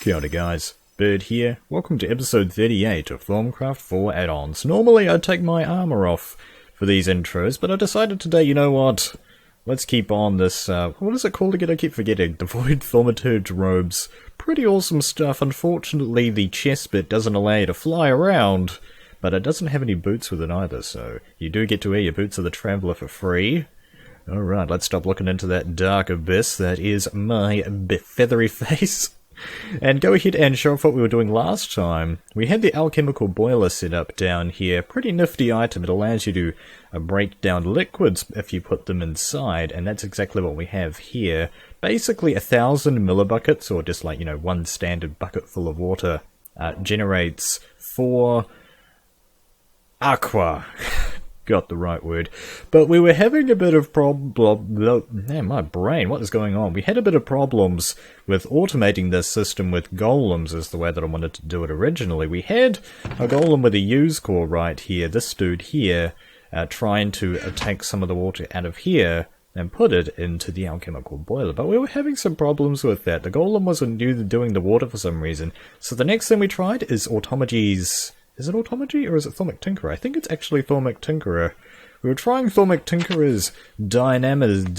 Kia ora guys, Bird here. Welcome to episode 38 of Thaumcraft for Addons. Normally I'd take my armor off for these intros, but I decided today, you know what? Let's keep on this, what is it called again? I keep forgetting. The Void Thaumaturge robes. Pretty awesome stuff. Unfortunately, the chest bit doesn't allow you to fly around, but it doesn't have any boots with it either, so you do get to wear your Boots of the Traveller for free. Alright, let's stop looking into that dark abyss that is my feathery face. And go ahead and show off what we were doing last time. We had the alchemical boiler set up down here. Pretty nifty item. It allows you to break down liquids if you put them inside, and that's exactly what we have here. Basically 1,000 millibuckets, or just like, you know, one standard bucket full of water, generates 4 aqua. Got the right word. But we were having a bit of man, my brain, what is going on? We had a bit of problems with automating this system with golems, is the way that I wanted to do it originally. We had a golem with a use core right here, this dude here, trying to take some of the water out of here and put it into the alchemical boiler. But we were having some problems with that. The golem wasn't doing the water for some reason. So the next thing we tried is Automagy's... Is it Automagy or is it Thaumic Tinkerer? I think it's actually Thaumic Tinkerer. We were trying Thaumic Tinkerer's dynamism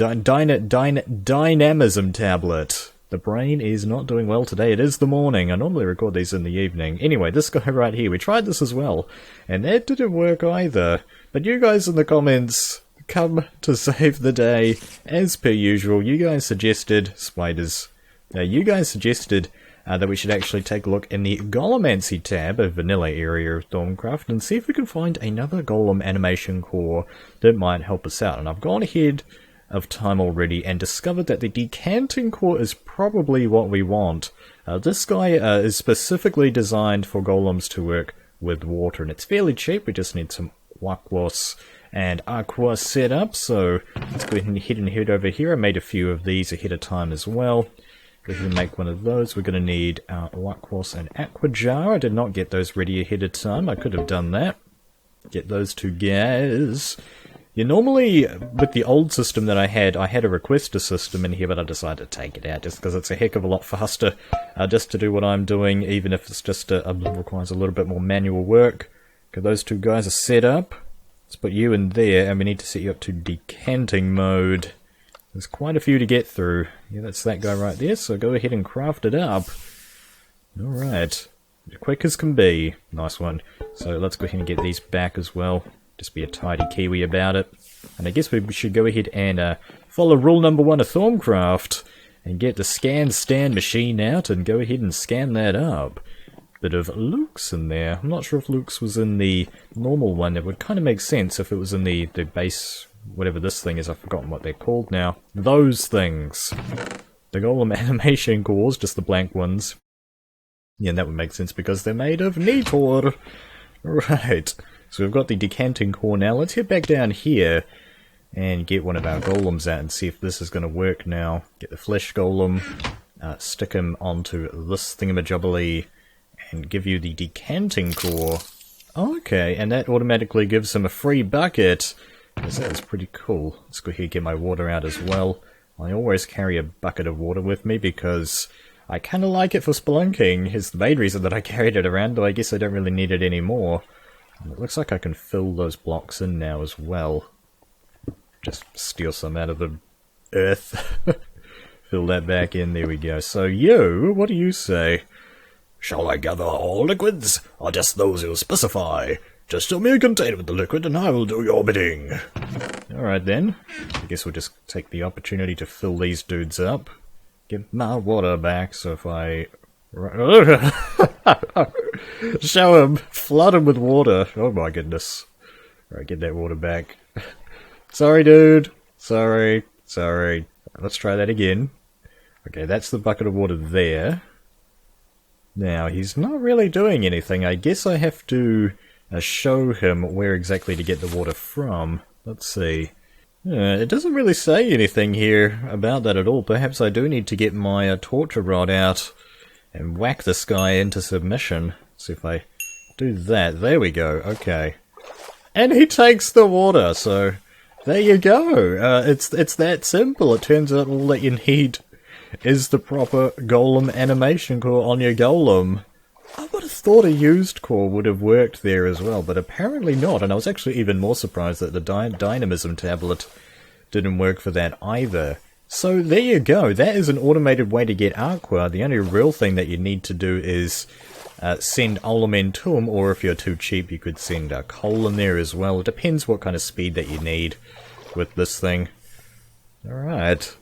tablet. The brain is not doing well today. It is the morning. I normally record these in the evening. Anyway, this guy right here, we tried this as well. And that didn't work either. But you guys in the comments come to save the day. As per usual, you guys suggested... Spiders. You guys suggested... that we should actually take a look in the Golemancy tab of vanilla area of Thaumcraft and see if we can find another golem animation core that might help us out. And I've gone ahead of time already and discovered that the decanting core is probably what we want. This guy is specifically designed for golems to work with water, and it's fairly cheap. We just need some aquos and aqua set up, so let's go ahead and head over here. I made a few of these ahead of time as well. Go ahead and make one of those. We're going to need our Aquos and Aqua Jar. I did not get those ready ahead of time. I could have done that. Get those two guys. Yeah, normally, with the old system that I had a requester system in here, but I decided to take it out just because it's a heck of a lot faster just to do what I'm doing, even if it's just requires a little bit more manual work. Okay, those two guys are set up. Let's put you in there, and we need to set you up to decanting mode. There's quite a few to get through. Yeah, that's that guy right there, so go ahead and craft it up. Alright. Quick as can be. Nice one. So let's go ahead and get these back as well. Just be a tidy Kiwi about it. And I guess we should go ahead and follow rule number 1 of Thaumcraft and get the scan stand machine out and go ahead and scan that up. Bit of Luke's in there. I'm not sure if Luke's was in the normal one. It would kind of make sense if it was in the base... whatever this thing is, I've forgotten what they're called now. Those things. The golem animation cores, just the blank ones. Yeah, that would make sense because they're made of Neator. Right. So we've got the decanting core now. Let's head back down here and get one of our golems out and see if this is going to work now. Get the flesh golem, stick him onto this thingamajubbly, and give you the decanting core. Okay, and that automatically gives him a free bucket. That is pretty cool. Let's go ahead and get my water out as well. I always carry a bucket of water with me because I kind of like it for spelunking. Is the main reason that I carried it around, though I guess I don't really need it anymore. And it looks like I can fill those blocks in now as well. Just steal some out of the earth. Fill that back in, there we go. So you, what do you say? Shall I gather all liquids, or just those you specify? Just fill me a container with the liquid and I will do your bidding. Alright then. I guess we'll just take the opportunity to fill these dudes up. Get my water back, so if I... Show him! Flood him with water! Oh my goodness. Alright, get that water back. Sorry dude! Sorry. Let's try that again. Okay, that's the bucket of water there. Now, he's not really doing anything. I guess I have to... show him where exactly to get the water from. Let's see. It doesn't really say anything here about that at all. Perhaps I do need to get my torture rod out and whack this guy into submission. See if I do that. There we go. Okay. And he takes the water, so there you go. It's that simple. It turns out all that you need is the proper golem animation core on your golem. I would have thought a used core would have worked there as well, but apparently not, and I was actually even more surprised that the dynamism tablet didn't work for that either. So there you go, that is an automated way to get Aqua. The only real thing that you need to do is send Elementum, or if you're too cheap you could send a Colon there as well. It depends what kind of speed that you need with this thing. Alright.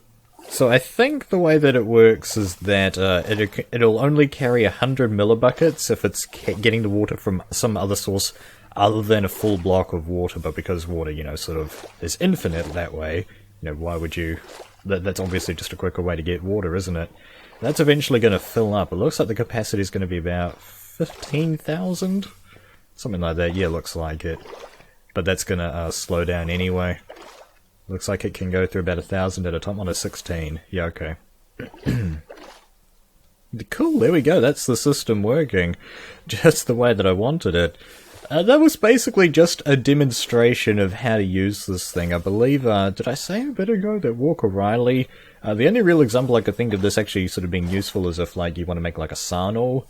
So I think the way that it works is that it'll only carry 100 millibuckets if it's getting the water from some other source other than a full block of water, but because water, you know, sort of is infinite that way, you know, why would you... That's obviously just a quicker way to get water, isn't it? That's eventually going to fill up. It looks like the capacity is going to be about 15,000? Something like that, yeah, looks like it. But that's going to slow down anyway. Looks like it can go through about 1,000 at a time on a 16. Yeah, okay. Cool, there we go. That's the system working. Just the way that I wanted it. That was basically just a demonstration of how to use this thing. I believe, did I say a bit ago that Walker Riley... the only real example I could think of this actually sort of being useful is if, like, you want to make, like, a Sarnor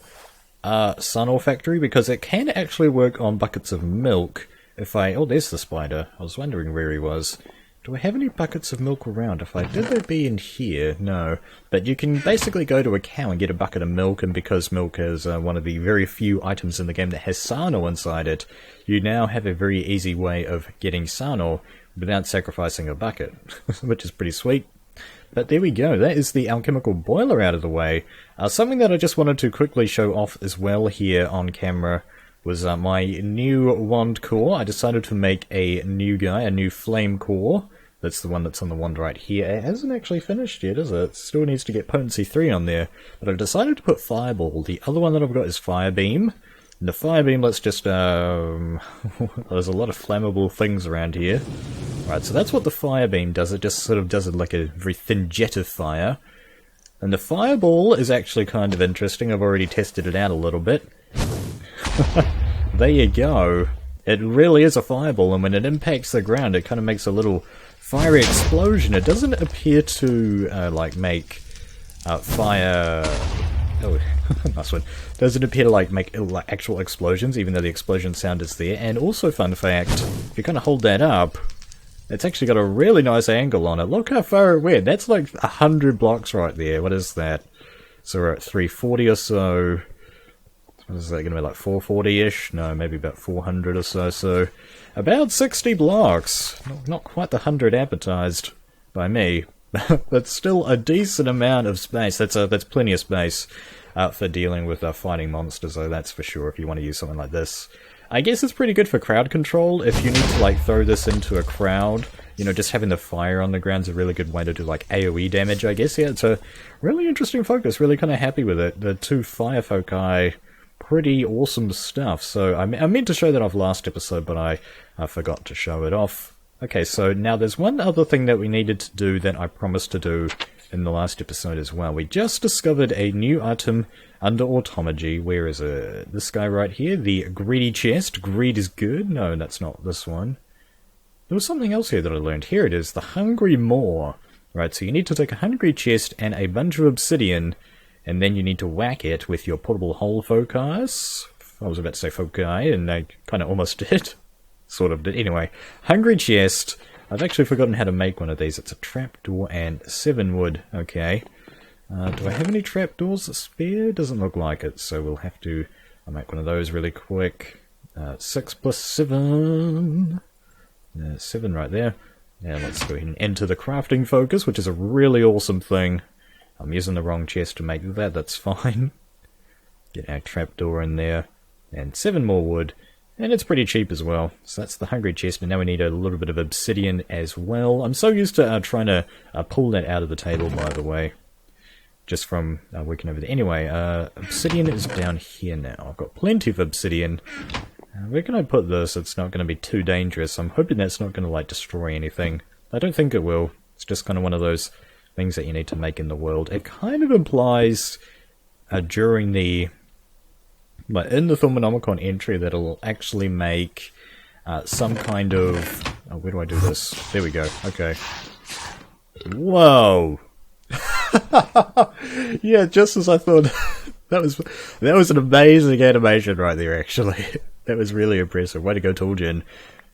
factory, because it can actually work on buckets of milk. If I... Oh, there's the spider. I was wondering where he was. Do I have any buckets of milk around? If I did, they'd be in here. No. But you can basically go to a cow and get a bucket of milk, and because milk is one of the very few items in the game that has Sarnor inside it, you now have a very easy way of getting Sarnor without sacrificing a bucket, which is pretty sweet. But there we go, that is the alchemical boiler out of the way. Something that I just wanted to quickly show off as well here on camera was my new wand core. I decided to make a new guy, a new flame core. That's the one that's on the wand right here. It hasn't actually finished yet, is it? It still needs to get potency 3 on there. But I decided to put Fireball. The other one that I've got is Firebeam. And the Firebeam, let's just, there's a lot of flammable things around here. Right, so that's what the Firebeam does. It just sort of does it like a very thin jet of fire. And the Fireball is actually kind of interesting. I've already tested it out a little bit. There you go. It really is a fireball, and when it impacts the ground, it kind of makes a little fiery explosion. It doesn't appear to, like, make fire... Oh, nice one. Doesn't appear to, like, make like, actual explosions, even though the explosion sound is there. And also, fun fact, if you kind of hold that up, it's actually got a really nice angle on it. Look how far it went. That's like 100 blocks right there. What is that? So we're at 340 or so. What is that going to be, like 440-ish? No, maybe about 400 or so. So about 60 blocks. Not quite the 100 advertised by me. That's still a decent amount of space. That's plenty of space for dealing with fighting monsters, though, that's for sure, if you want to use something like this. I guess it's pretty good for crowd control. If you need to, like, throw this into a crowd, you know, just having the fire on the ground's a really good way to do, like, AoE damage, I guess. Yeah, it's a really interesting focus. Really kind of happy with it. The two fire foci, pretty awesome stuff. So I meant to show that off last episode, but I forgot to show it off. Okay, so now there's one other thing that we needed to do that I promised to do in the last episode as well. We just discovered a new item under Automagy. Where is it? This guy right here, the greedy chest. Greed is good. No, that's not this one. There was something else here that I learned. Here it is, the hungry maw. Right, so you need to take a hungry chest and a bunch of obsidian, and then you need to whack it with your portable hole focus. I was about to say foci, and I kind of almost did. Sort of did. Anyway, hungry chest. I've actually forgotten how to make one of these. It's a trapdoor and 7 wood. Okay. Do I have any trapdoors spare? Doesn't look like it, so we'll have to... I'll make one of those really quick. 6 plus 7. 7 right there. Now let's go ahead and enter the crafting focus, which is a really awesome thing. I'm using the wrong chest to make that, that's fine. Get our trapdoor in there. And 7 more wood. And it's pretty cheap as well. So that's the hungry chest, and now we need a little bit of obsidian as well. I'm so used to trying to pull that out of the table, by the way. Just from working over there. Anyway, obsidian is down here now. I've got plenty of obsidian. Where can I put this? It's not going to be too dangerous. I'm hoping that's not going to, like, destroy anything. I don't think it will. It's just kind of one of those things that you need to make in the world. It kind of implies during the... But in the Thaumic entry that it'll actually make some kind of... Oh, where do I do this? There we go. Okay. Whoa! Yeah, just as I thought. That was an amazing animation right there, actually. That was really impressive. Way to go, Tuhljin.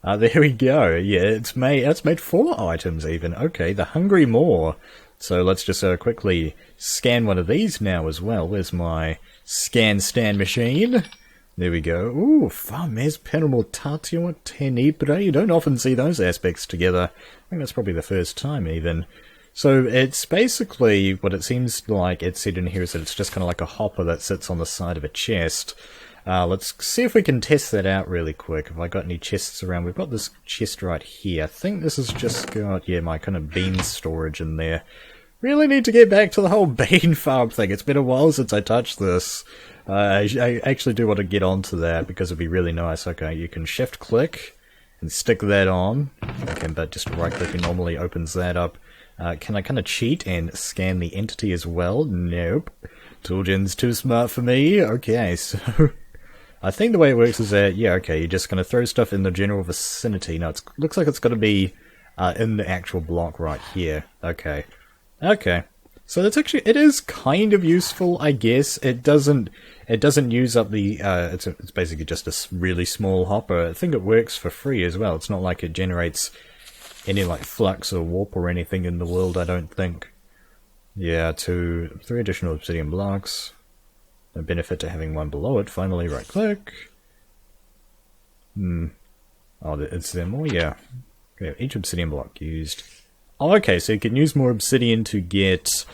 There we go. Yeah, it's made 4 items even. Okay, the Hungry Maw. So let's just quickly scan one of these now as well. Where's my scan stand machine? There we go. Ooh, Fames Penalmortatio Tenebra. You don't often see those aspects together. I think that's probably the first time even. So it's basically, what it seems like it's said in here is that it's just kind of like a hopper that sits on the side of a chest. Let's see if we can test that out really quick. Have I got any chests around? We've got this chest right here. I think this has just got, yeah, my kind of bean storage in there. Really need to get back to the whole bean farm thing. It's been a while since I touched this. I actually do want to get onto that because it'd be really nice. Okay, you can shift click and stick that on. Okay, but just right clicking normally opens that up. Can I kind of cheat and scan the entity as well? Nope. Tuhljin's too smart for me. Okay, so I think the way it works is that, yeah, okay, you're just going to throw stuff in the general vicinity. Now, it looks like it's going to be in the actual block right here. Okay. Okay. So that's actually, it is kind of useful, I guess. It doesn't use up the, it's basically just a really small hopper. I think it works for free as well. It's not like it generates any like flux or warp or anything in the world, I don't think. Yeah, 3 additional obsidian blocks. No benefit to having one below it. Finally, right click. Oh, is there more? Yeah. Okay, each obsidian block used. Oh, okay, so you can use more obsidian to get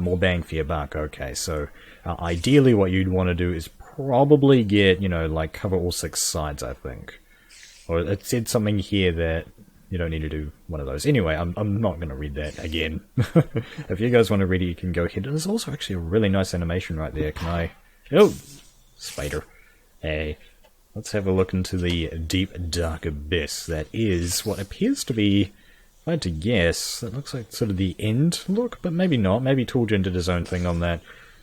more bang for your buck. Okay, so ideally what you'd want to do is probably get, you know, like cover all 6 sides, I think. Or it said something here that you don't need to do one of those. Anyway, I'm not going to read that again. If you guys want to read it, you can go ahead. There's also actually a really nice animation right there. Can I... Oh! Spider. Hey. Let's have a look into the deep, dark abyss. That is what appears to be... If I had to guess, that looks like sort of the end look, but maybe not. Maybe Tuhljin did his own thing on that.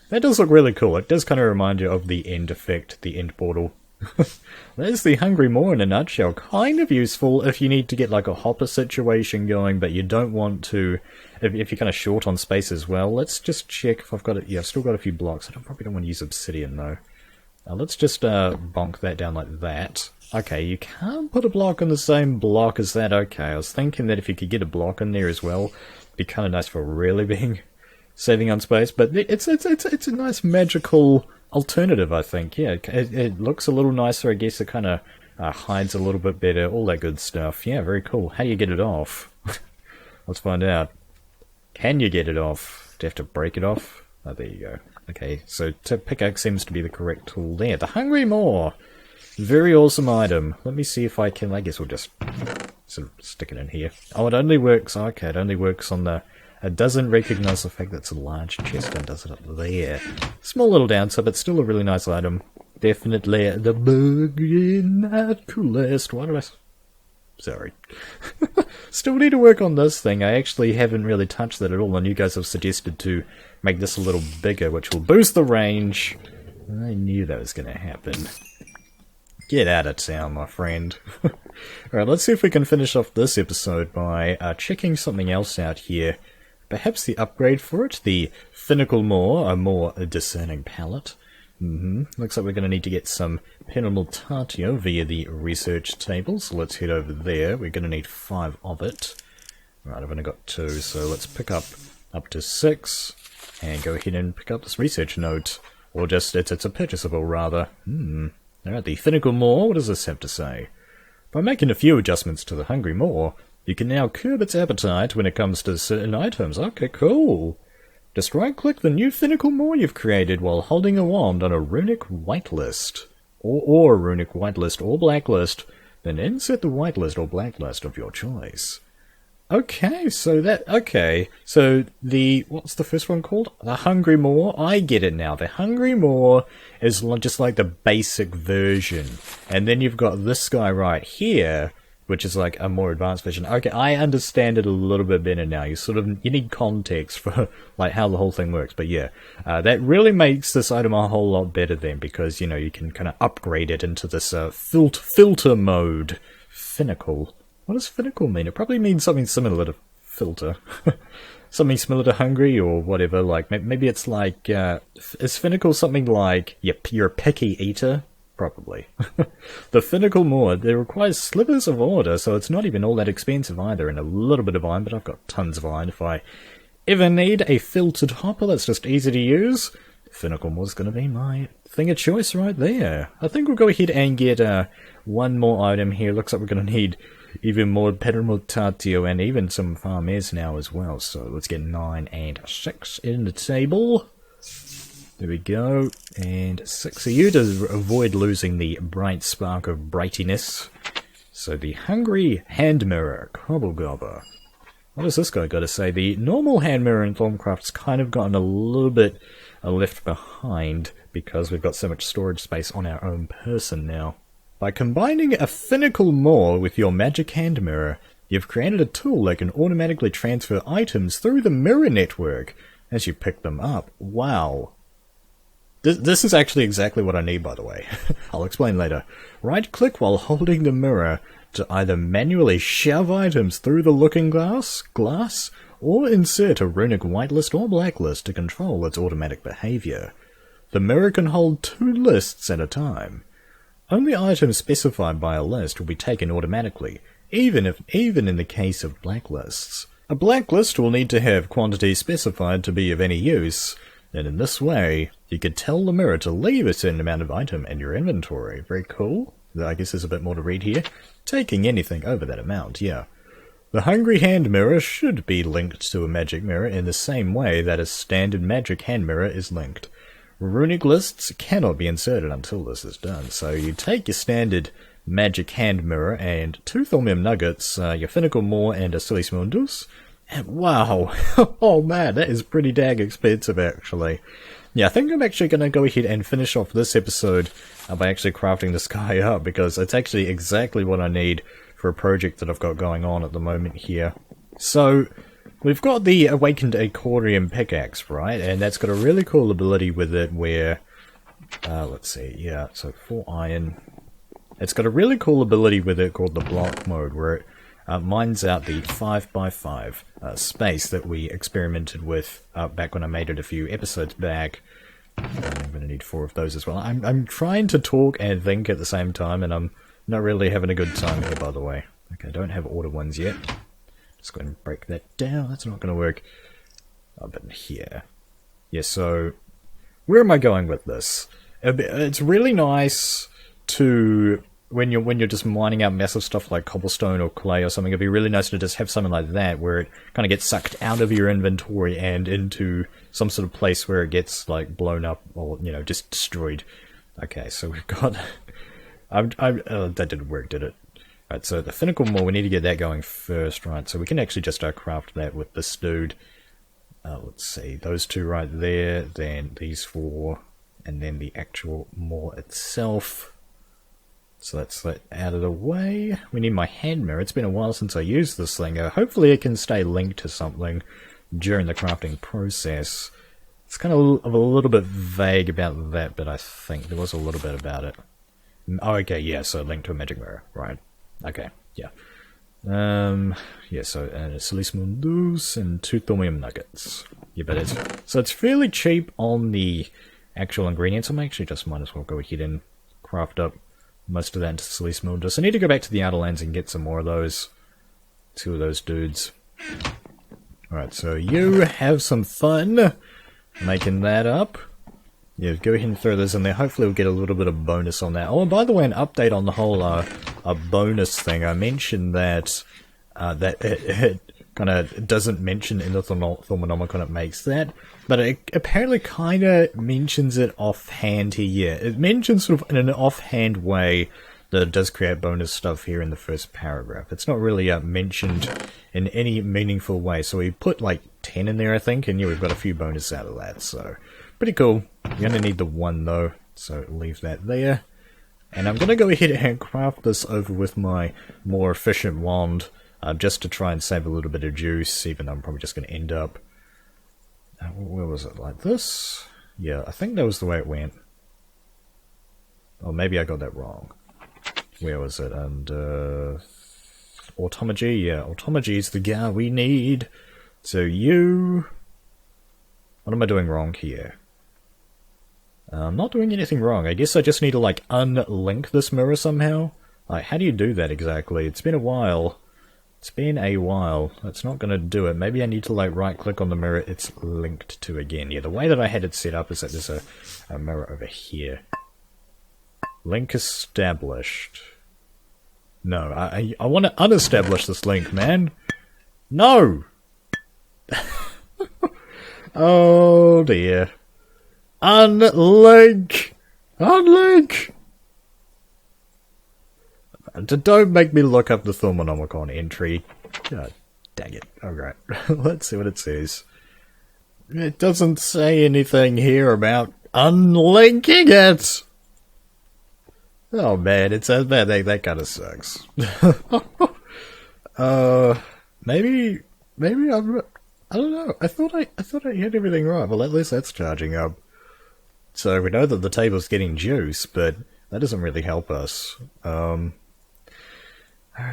That does look really cool. It does kind of remind you of the end effect, the end portal. There's the Hungry Maw in a nutshell. Kind of useful if you need to get like a hopper situation going, but you don't want to, if you're kind of short on space as well. Let's just check if I've got it. Yeah, I've still got a few blocks. I probably don't want to use obsidian though. Let's just bonk that down like that. Okay, you can't put a block on the same block as that. Okay, I was thinking that if you could get a block in there as well, it'd be kind of nice for really being saving on space, but it's a nice magical alternative, I think. Yeah, it looks a little nicer. I guess it kind of hides a little bit better, all that good stuff. Yeah, very cool. How do you get it off? Let's find out. Can you get it off? Do you have to break it off? Oh, there you go. Okay, so pickaxe seems to be the correct tool there. The Hungry Maw! Very awesome item. Let me see if I can... I guess we'll just sort of stick it in here. Oh, it only works... Okay, it only works on the... It doesn't recognize the fact that it's a large chest and does it up there. Small little downside, but still a really nice item. Definitely the bug in that coolest. What did I... Sorry. Still need to work on this thing. I actually haven't really touched that at all, and you guys have suggested to make this a little bigger, which will boost the range. I knew that was going to happen. Get out of town, my friend. Alright, let's see if we can finish off this episode by checking something else out here. Perhaps the upgrade for it, the Finical Maw, a more discerning palette. Looks like we're going to need to get some Penalmortatio via the research table, so let's head over there. We're going to need 5 of it. Right, I've only got 2, so let's pick up to 6, and go ahead and pick up this research note. Or just, it's a purchasable, rather. Alright, the Finical Maw, what does this have to say? By making a few adjustments to the Hungry Maw, you can now curb its appetite when it comes to certain items. Okay, cool. Just right-click the new Finical Maw you've created while holding a wand on a runic whitelist. Or a runic whitelist or blacklist, then insert the whitelist or blacklist of your choice. Okay, so the, what's the first one called? The Hungry Maw? I get it now. The Hungry Maw is just like the basic version. And then you've got this guy right here, which is like a more advanced version. Okay, I understand it a little bit better now. You need context for like how the whole thing works. But yeah, that really makes this item a whole lot better then, because, you know, you can kind of upgrade it into this filter mode. Finical. What does finical mean? It probably means something similar to filter. something similar to hungry or whatever. Like maybe it's like is finical something like you're a picky eater? Probably. The finical moor, it requires slivers of order, so it's not even all that expensive either, and a little bit of iron, but I've got tons of iron if I ever need a filtered hopper that's just easy to use. Finical moor's going to be my thing of choice right there. I think we'll go ahead and get one more item here. Looks like we're going to need even more permutatio and even some farmers now as well. So let's get 9 and 6 in the table. There we go. And 6 of you to avoid losing the bright spark of brightiness. So the hungry hand mirror, Cobble Gobber. What has this guy got to say? The normal hand mirror in Thaumcraft's kind of gotten a little bit left behind because we've got so much storage space on our own person now. By combining a finical moor with your magic hand mirror, you've created a tool that can automatically transfer items through the mirror network as you pick them up. Wow. This is actually exactly what I need, by the way. I'll explain later. Right-click while holding the mirror to either manually shove items through the looking glass, or insert a runic whitelist or blacklist to control its automatic behavior. The mirror can hold 2 lists at a time. Only items specified by a list will be taken automatically, even in the case of blacklists. A blacklist will need to have quantities specified to be of any use, and in this way, you could tell the mirror to leave a certain amount of item in your inventory. Very cool. I guess there's a bit more to read here. Taking anything over that amount, yeah. The hungry hand mirror should be linked to a magic mirror in the same way that a standard magic hand mirror is linked. Runic lists cannot be inserted until this is done, so you take your standard magic hand mirror and 2 thaumium nuggets, your finical moor and a silly smundus, and wow, oh man, that is pretty dang expensive actually. Yeah, I think I'm actually going to go ahead and finish off this episode by actually crafting this guy up, because it's actually exactly what I need for a project that I've got going on at the moment here. So, we've got the Awakened Acorium Pickaxe, right? And that's got a really cool ability with it where, let's see, yeah, so 4 iron. It's got a really cool ability with it called the block mode, where it mines out the 5x5 space that we experimented with back when I made it a few episodes back. I'm going to need 4 of those as well. I'm trying to talk and think at the same time, and I'm not really having a good time here, by the way. Okay, I don't have order ones yet. Just going to break that down. That's not going to work. Oh, but here. Yeah, so where am I going with this? It's really nice to, when you're just mining out massive stuff like cobblestone or clay or something, it'd be really nice to just have something like that where it kind of gets sucked out of your inventory and into some sort of place where it gets like blown up or, you know, just destroyed. Okay, so we've got that didn't work, did it? Right, so the finical moor, we need to get that going first, right? So we can actually just craft that with this dude. Let's see, those 2 right there, then these 4, and then the actual moor itself. So that's that out of the way. We need my hand mirror. It's been a while since I used this thing. Hopefully it can stay linked to something during the crafting process. It's kind of a little bit vague about that, but I think there was a little bit about it. Oh, okay, yeah, so linked to a magic mirror, right. Okay, yeah. Yeah, so a silly smundus and 2 thaumium nuggets. Yeah, but it's fairly cheap on the actual ingredients. I actually just might as well go ahead and craft up most of that into silly smundus. I need to go back to the outer lands and get some more of those. 2 of those dudes. Alright, so you have some fun making that up. Yeah, go ahead and throw those in there. Hopefully we'll get a little bit of bonus on that. Oh, and by the way, an update on the whole bonus thing. I mentioned that it kind of doesn't mention in the Thaumonomicon it makes that, but it apparently kind of mentions it offhand here. Yeah, it mentions sort of in an offhand way that it does create bonus stuff here in the first paragraph. It's not really mentioned in any meaningful way. So we put like 10 in there, I think, and yeah, we've got a few bonus out of that. So pretty cool. You're going to need the 1 though, so leave that there. And I'm going to go ahead and craft this over with my more efficient wand, just to try and save a little bit of juice, even though I'm probably just going to end up... where was it? Like this? Yeah, I think that was the way it went. Oh, maybe I got that wrong. Where was it? And, Automagy? Yeah, Automagy is the guy we need. So you... What am I doing wrong here? I'm not doing anything wrong. I guess I just need to, like, unlink this mirror somehow. Like, how do you do that exactly? It's been a while. It's been a while. That's not gonna do it. Maybe I need to, like, right-click on the mirror it's linked to again. Yeah, the way that I had it set up is that there's a mirror over here. Link established. No, I want to unestablish this link, man. No! Oh, dear. Unlink! Unlink! Don't make me look up the Thaumic entry. God, dang it. Alright, let's see what it says. It doesn't say anything here about unlinking it! Oh man, it says that kinda sucks. Maybe I don't know. I thought I had everything right. Well, at least that's charging up. So we know that the table's getting juice, but that doesn't really help us. Alright,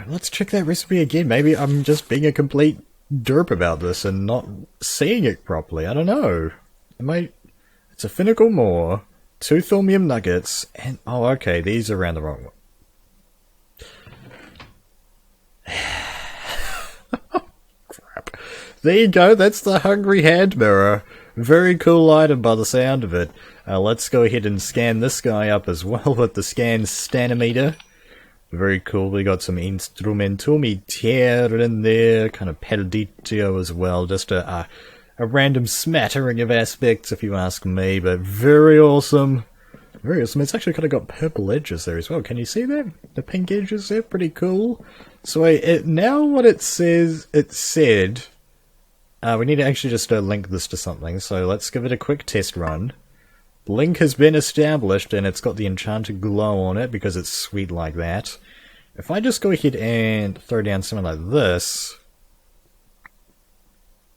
let's check that recipe again. Maybe I'm just being a complete derp about this and not seeing it properly. I don't know. It's a finical more, 2 thaumium nuggets, and oh okay, these are around the wrong one. Crap. There you go, that's the hungry hand mirror. Very cool item by the sound of it. Let's go ahead and scan this guy up as well with the scan stanometer. Very cool, we got some inventoryeriser in there, kind of peditio as well, just a random smattering of aspects if you ask me, but very awesome. Very awesome. It's actually kind of got purple edges there as well. Can you see that? The pink edges there? Pretty cool. So now what it says, we need to actually just link this to something, so let's give it a quick test run. Link has been established, and it's got the enchanted glow on it, because it's sweet like that. If I just go ahead and throw down something like this...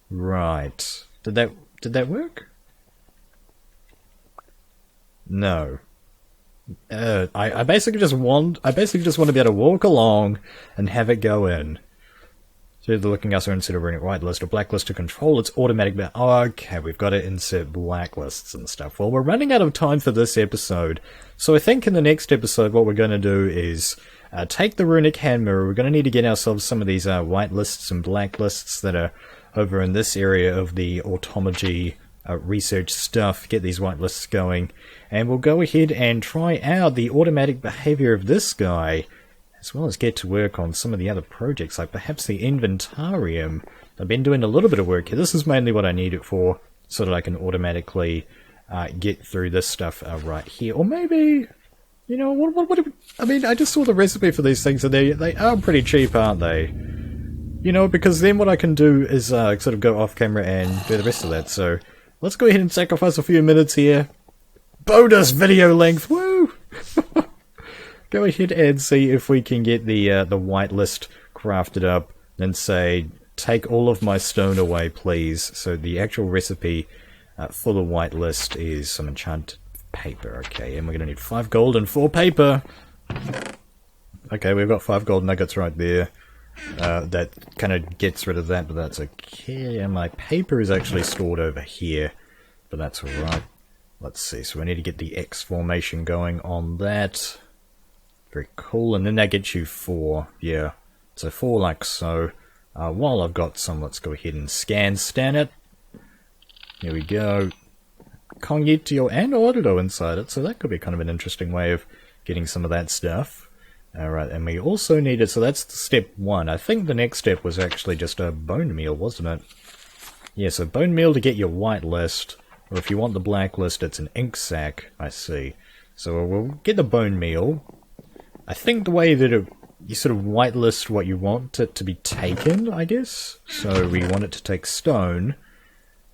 Right. Did that work? No. I basically just want to be able to walk along and have it go in. So the looking us instead of running whitelist or blacklist to control its automatic... okay, we've got to insert blacklists and stuff. Well, we're running out of time for this episode, so I think in the next episode what we're going to do is take the runic hand mirror. We're going to need to get ourselves some of these whitelists and blacklists that are over in this area of the Automagy research stuff, get these whitelists going, and we'll go ahead and try out the automatic behavior of this guy, as well as get to work on some of the other projects, like perhaps the inventarium. I've been doing a little bit of work here. This is mainly what I need it for, so that I can automatically get through this stuff right here. Or maybe, you know, I mean, I just saw the recipe for these things, and they are pretty cheap, aren't they? You know, because then what I can do is sort of go off camera and do the rest of that. So let's go ahead and sacrifice a few minutes here. Bonus video length, woo! Go ahead and see if we can get the whitelist crafted up, then say, take all of my stone away, please. So the actual recipe for the whitelist is some enchanted paper. Okay, and we're going to need 5 gold and 4 paper. Okay, we've got 5 gold nuggets right there. That kind of gets rid of that, but that's okay. And my paper is actually stored over here, but that's alright. Let's see, so we need to get the X formation going on that. Very cool, and then that gets you 4, yeah. So 4 like so. While I've got some, let's go ahead and scan it. Here we go. Cognitio and Audido inside it, so that could be kind of an interesting way of getting some of that stuff. Alright, and we also needed, so that's step 1. I think the next step was actually just a bone meal, wasn't it? Yeah, so bone meal to get your whitelist, or if you want the blacklist, it's an ink sac, I see. So we'll get the bone meal. I think the way that you sort of whitelist what you want it to be taken, I guess. So we want it to take stone.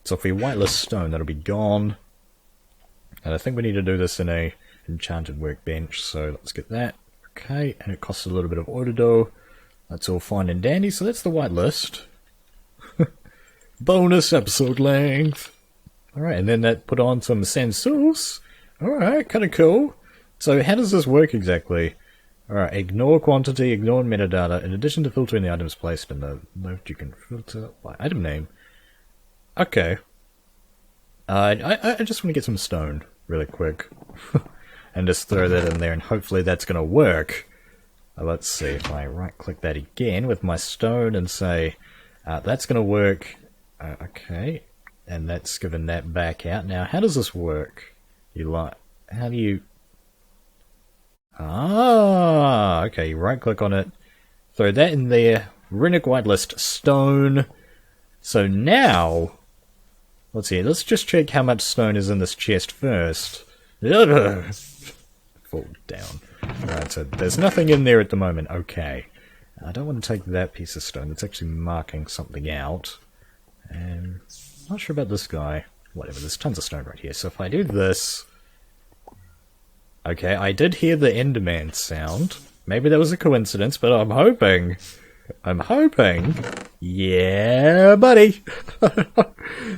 So if we whitelist stone, that'll be gone. And I think we need to do this in a enchanted workbench, so let's get that. Okay, and it costs a little bit of Audido. That's all fine and dandy, so that's the whitelist. Bonus episode length. Alright, and then that put on some sensus. Alright, kind of cool. So how does this work exactly? Alright, ignore quantity, ignore metadata. In addition to filtering the items placed in the note, you can filter by item name. Okay. I just want to get some stone really quick. And just throw that in there, and hopefully that's going to work. Let's see if I right-click that again with my stone and say, that's going to work. Okay. And that's given that back out. Now, how does this work? How do you... Ah, okay, you right-click on it, throw that in there, runic whitelist stone. So now, let's see, let's just check how much stone is in this chest first. Fall down. Right, so there's nothing in there at the moment. Okay. I don't want to take that piece of stone. It's actually marking something out. Not sure about this guy. Whatever, there's tons of stone right here. So if I do this... Okay, I did hear the Enderman sound. Maybe that was a coincidence, but I'm hoping... Yeah, buddy!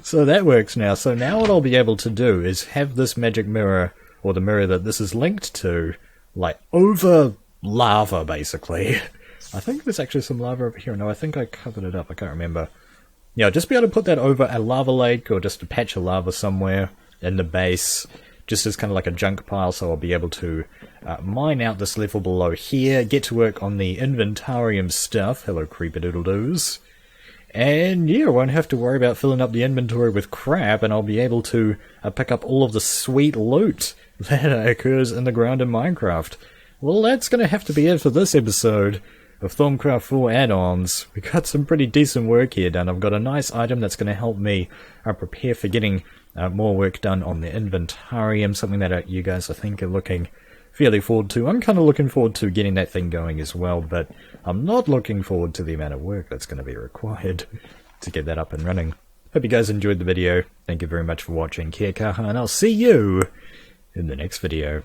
So that works now. So now what I'll be able to do is have this magic mirror, or the mirror that this is linked to, like, over lava, basically. I think there's actually some lava over here. No, I think I covered it up. I can't remember. Yeah, just be able to put that over a lava lake, or just a patch of lava somewhere in the base, just as kind of like a junk pile, so I'll be able to mine out this level below here, get to work on the inventarium stuff. Hello, creeper-doodle-doos. And yeah, I won't have to worry about filling up the inventory with crap, and I'll be able to pick up all of the sweet loot that occurs in the ground in Minecraft. Well, that's going to have to be it for this episode of Thaumcraft 4 add-ons. We got some pretty decent work here done. I've got a nice item that's going to help me prepare for getting more work done on the inventarium, something that you guys I think are looking fairly forward to. I'm kind of looking forward to getting that thing going as well, but I'm not looking forward to the amount of work that's going to be required to get that up and running. Hope you guys enjoyed the video. Thank you very much for watching. Kia kaha, and I'll see you in the next video.